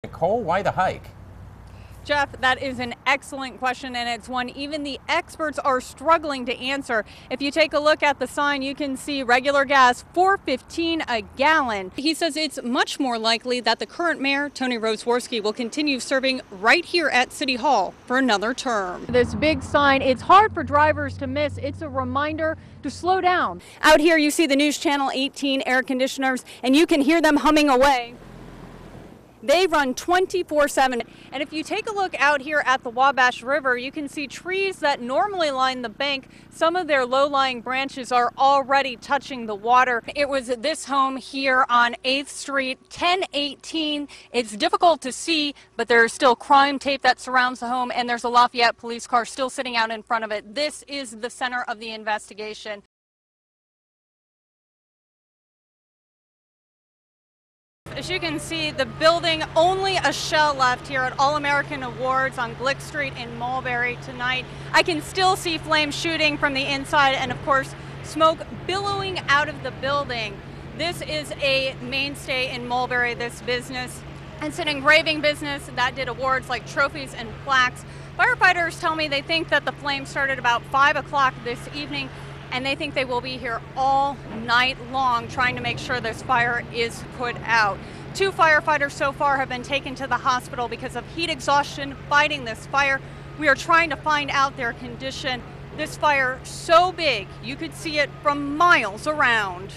Niccole, why the hike? Jeff, that is an excellent question, and it's one even the experts are struggling to answer. If you take a look at the sign, you can see regular gas, $4.15 a gallon. He says it's much more likely that the current mayor, Tony Rosworski, will continue serving right here at City Hall for another term. This big sign, it's hard for drivers to miss. It's a reminder to slow down. Out here, you see the News Channel 18 air conditioners, and you can hear them humming away. They run 24/7. And if you take a look out here at the Wabash River, you can see trees that normally line the bank. Some of their low-lying branches are already touching the water. It was this home here on 8th Street, 1018. It's difficult to see, but there's still crime tape that surrounds the home, and there's a Lafayette police car still sitting out in front of it. This is the center of the investigation. As you can see, the building, only a shell left here at All-American Awards on Glick Street in Mulberry tonight. I can still see flames shooting from the inside and, of course, smoke billowing out of the building. This is a mainstay in Mulberry, this business. It's an engraving business that did awards like trophies and plaques. Firefighters tell me they think that the flames started about 5 o'clock this evening, and they think they will be here all night long trying to make sure this fire is put out. 2 firefighters so far have been taken to the hospital because of heat exhaustion fighting this fire. We are trying to find out their condition. This fire so big you could see it from miles around.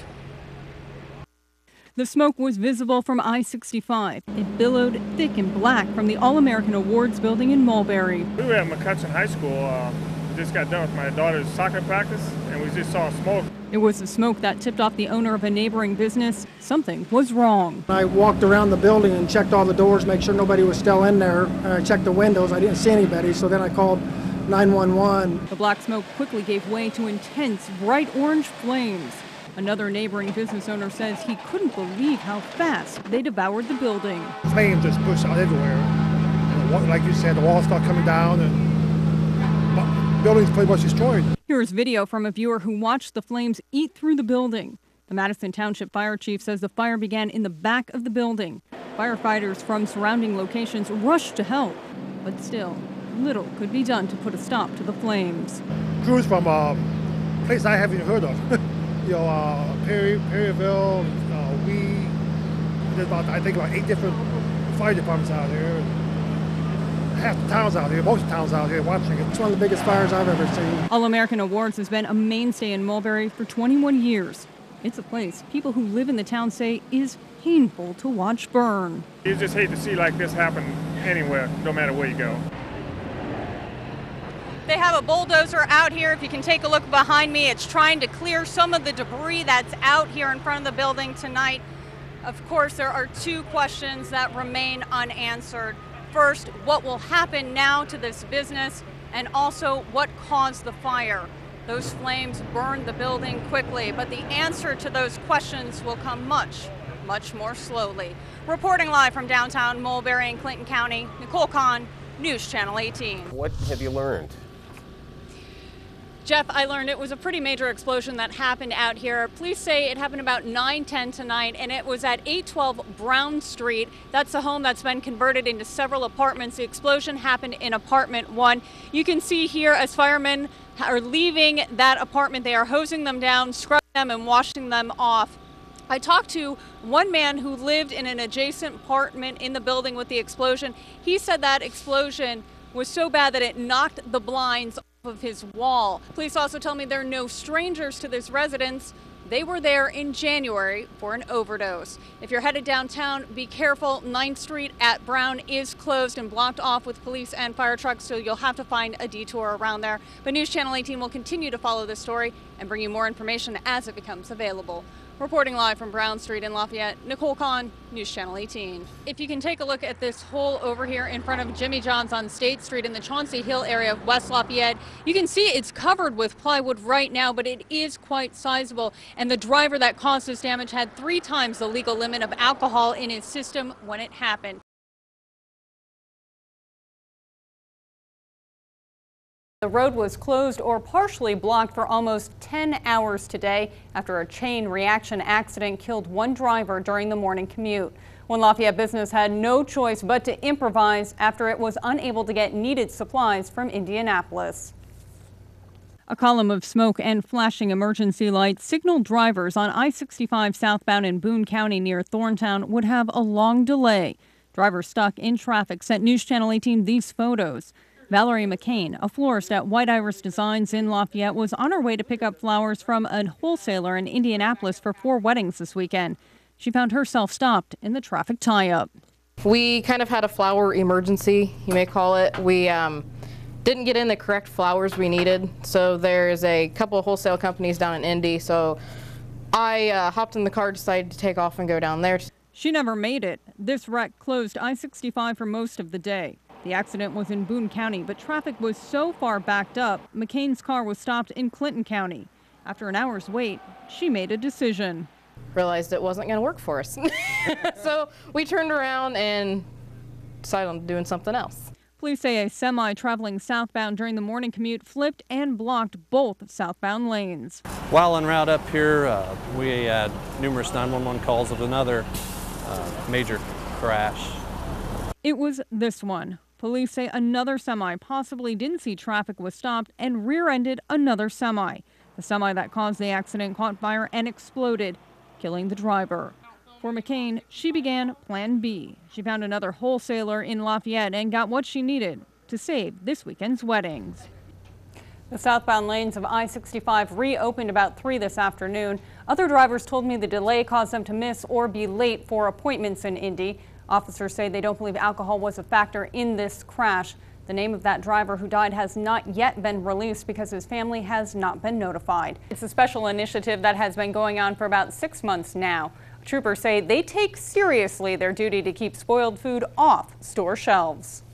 The smoke was visible from I-65. It billowed thick and black from the All-American Awards building in Mulberry. We were at McCutcheon High School. Just got done with my daughter's soccer practice, and we just saw smoke. It was the smoke that tipped off the owner of a neighboring business. Something was wrong. I walked around the building and checked all the doors, make sure nobody was still in there. I checked the windows. I didn't see anybody, so then I called 911. The black smoke quickly gave way to intense, bright orange flames. Another neighboring business owner says he couldn't believe how fast they devoured the building. Flames just pushed out everywhere. And like you said, the walls start coming down, and the building's pretty much destroyed. Here's video from a viewer who watched the flames eat through the building. The Madison Township Fire Chief says the fire began in the back of the building. Firefighters from surrounding locations rushed to help, but still, little could be done to put a stop to the flames. Crews from a place I haven't heard of. Perryville, there's I think about 8 different fire departments out here. Half the towns out here, most towns out here watching it. It's one of the biggest fires I've ever seen. All-American Awards has been a mainstay in Mulberry for 21 years. It's a place people who live in the town say is painful to watch burn. You just hate to see like this happen anywhere, no matter where you go. They have a bulldozer out here. If you can take a look behind me, it's trying to clear some of the debris that's out here in front of the building tonight. Of course, there are 2 questions that remain unanswered. First, what will happen now to this business, and also what caused the fire? Those flames burned the building quickly, but the answer to those questions will come much more slowly. Reporting live from downtown Mulberry and Clinton County, Niccole Caan, News Channel 18. What have you learned? Jeff, I learned it was a pretty major explosion that happened out here. Police say it happened about 9:10 tonight, and it was at 812 Brown Street. That's a home that's been converted into several apartments. The explosion happened in apartment 1. You can see here as firemen are leaving that apartment, they are hosing them down, scrubbing them, and washing them off. I talked to one man who lived in an adjacent apartment in the building with the explosion. He said that explosion was so bad that it knocked the blinds of his wall. Police also tell me there are no strangers to this residence. They were there in January for an overdose. If you're headed downtown, be careful. 9th Street at Brown is closed and blocked off with police and fire trucks, so you'll have to find a detour around there. But News Channel 18 will continue to follow this story and bring you more information as it becomes available. Reporting live from Brown Street in Lafayette, Niccole Caan, News Channel 18. If you can take a look at this hole over here in front of Jimmy John's on State Street in the Chauncey Hill area of West Lafayette, you can see it's covered with plywood right now, but it is quite sizable. And the driver that caused this damage had 3 times the legal limit of alcohol in his system when it happened. The road was closed or partially blocked for almost 10 hours today after a chain reaction accident killed one driver during the morning commute. One Lafayette business had no choice but to improvise after it was unable to get needed supplies from Indianapolis. A column of smoke and flashing emergency lights signaled drivers on I-65 southbound in Boone County near Thorntown would have a long delay. Drivers stuck in traffic sent News Channel 18 these photos. Valerie McCain, a florist at White Iris Designs in Lafayette, was on her way to pick up flowers from a wholesaler in Indianapolis for 4 weddings this weekend. She found herself stopped in the traffic tie-up. We kind of had a flower emergency, you may call it. We didn't get in the correct flowers we needed, so there's a couple of wholesale companies down in Indy, so I hopped in the car, decided to take off and go down there. She never made it. This wreck closed I-65 for most of the day. The accident was in Boone County, but traffic was so far backed up, McCain's car was stopped in Clinton County. After an hour's wait, she made a decision. Realized it wasn't going to work for us. So we turned around and decided on doing something else. Police say a semi traveling southbound during the morning commute flipped and blocked both southbound lanes. While en route up here, we had numerous 911 calls of another major crash. It was this one. Police say another semi possibly didn't see traffic was stopped and rear-ended another semi. The semi that caused the accident caught fire and exploded, killing the driver. For McCain, she began Plan B. She found another wholesaler in Lafayette and got what she needed to save this weekend's weddings. The southbound lanes of I-65 reopened about 3 this afternoon. Other drivers told me the delay caused them to miss or be late for appointments in Indy. Officers say they don't believe alcohol was a factor in this crash. The name of that driver who died has not yet been released because his family has not been notified. It's a special initiative that has been going on for about 6 months now. Troopers say they take seriously their duty to keep spoiled food off store shelves.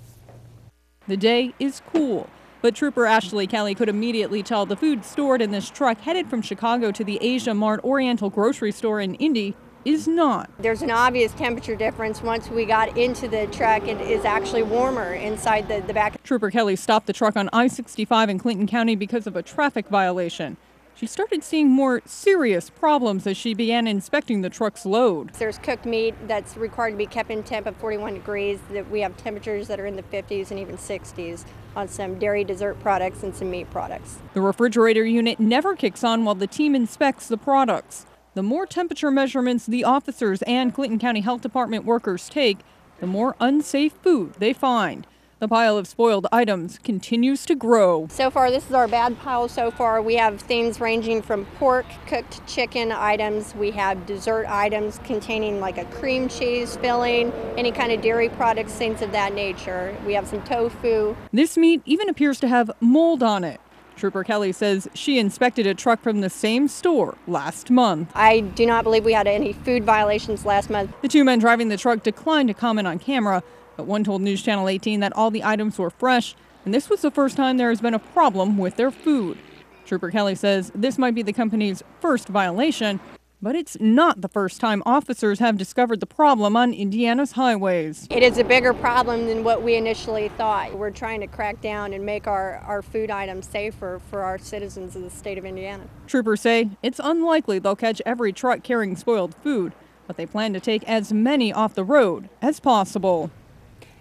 The day is cool, but Trooper Ashley Kelly could immediately tell the food stored in this truck headed from Chicago to the Asia Mart Oriental grocery store in Indy is not. There's an obvious temperature difference. Once we got into the truck, it is actually warmer inside the back. Trooper Kelly stopped the truck on I-65 in Clinton County because of a traffic violation. She started seeing more serious problems as she began inspecting the truck's load. There's cooked meat that's required to be kept in temp at 41 degrees. That we have temperatures that are in the 50s and even 60s on some dairy dessert products and some meat products. The refrigerator unit never kicks on while the team inspects the products. The more temperature measurements the officers and Clinton County Health Department workers take, the more unsafe food they find. The pile of spoiled items continues to grow. So far, this is our bad pile so far. We have things ranging from pork, cooked chicken items. We have dessert items containing like a cream cheese filling, any kind of dairy products, things of that nature. We have some tofu. This meat even appears to have mold on it. Trooper Kelly says she inspected a truck from the same store last month. I do not believe we had any food violations last month. The 2 men driving the truck declined to comment on camera, but one told News Channel 18 that all the items were fresh, and this was the first time there has been a problem with their food. Trooper Kelly says this might be the company's first violation, but it's not the first time officers have discovered the problem on Indiana's highways. It is a bigger problem than what we initially thought. We're trying to crack down and make our food items safer for our citizens of the state of Indiana. Troopers say it's unlikely they'll catch every truck carrying spoiled food, but they plan to take as many off the road as possible.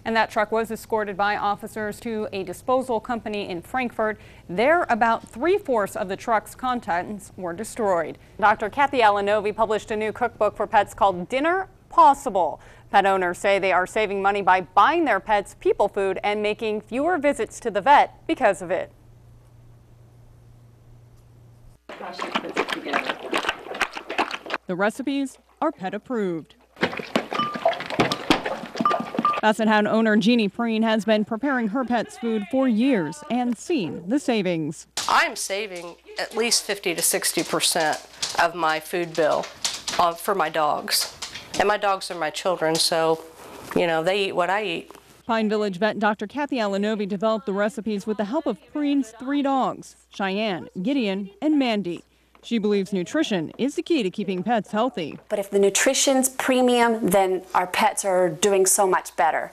And that truck was escorted by officers to a disposal company in Frankfort. There, about 3/4 of the truck's contents were destroyed. Dr. Kathy Alanovi published a new cookbook for pets called Dinner Possible. Pet owners say they are saving money by buying their pets people food and making fewer visits to the vet because of it. The recipes are pet approved. Basset Hound owner Jeannie Preen has been preparing her pet's food for years and seen the savings. I'm saving at least 50 to 60% of my food bill for my dogs. And my dogs are my children, so, you know, they eat what I eat. Pine Village vet Dr. Kathy Alanovi developed the recipes with the help of Preen's 3 dogs, Cheyenne, Gideon, and Mandy. She believes nutrition is the key to keeping pets healthy. But if the nutrition's premium, then our pets are doing so much better.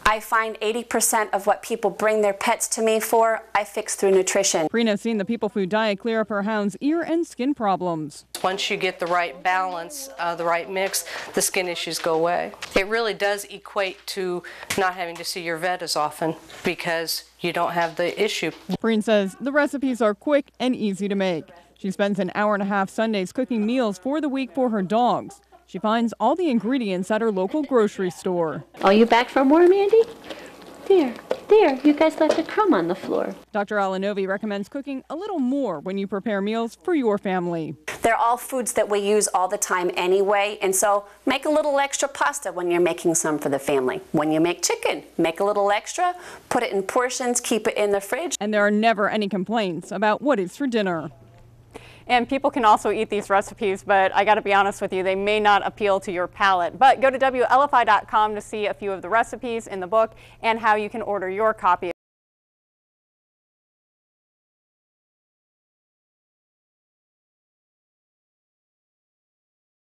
I find 80% of what people bring their pets to me for, I fix through nutrition. Prina's seen the People Food diet clear up her hound's ear and skin problems. Once you get the right balance, the right mix, the skin issues go away. It really does equate to not having to see your vet as often because you don't have the issue. Prina says the recipes are quick and easy to make. She spends an hour and a half Sundays cooking meals for the week for her dogs. She finds all the ingredients at her local grocery store. Oh, you back for more, Mandy? There, you guys left a crumb on the floor. Dr. Alanovi recommends cooking a little more when you prepare meals for your family. They're all foods that we use all the time anyway, and so make a little extra pasta when you're making some for the family. When you make chicken, make a little extra, put it in portions, keep it in the fridge. And there are never any complaints about what is for dinner. And people can also eat these recipes, but I got to be honest with you, they may not appeal to your palate. But go to WLFI.com to see a few of the recipes in the book and how you can order your copy.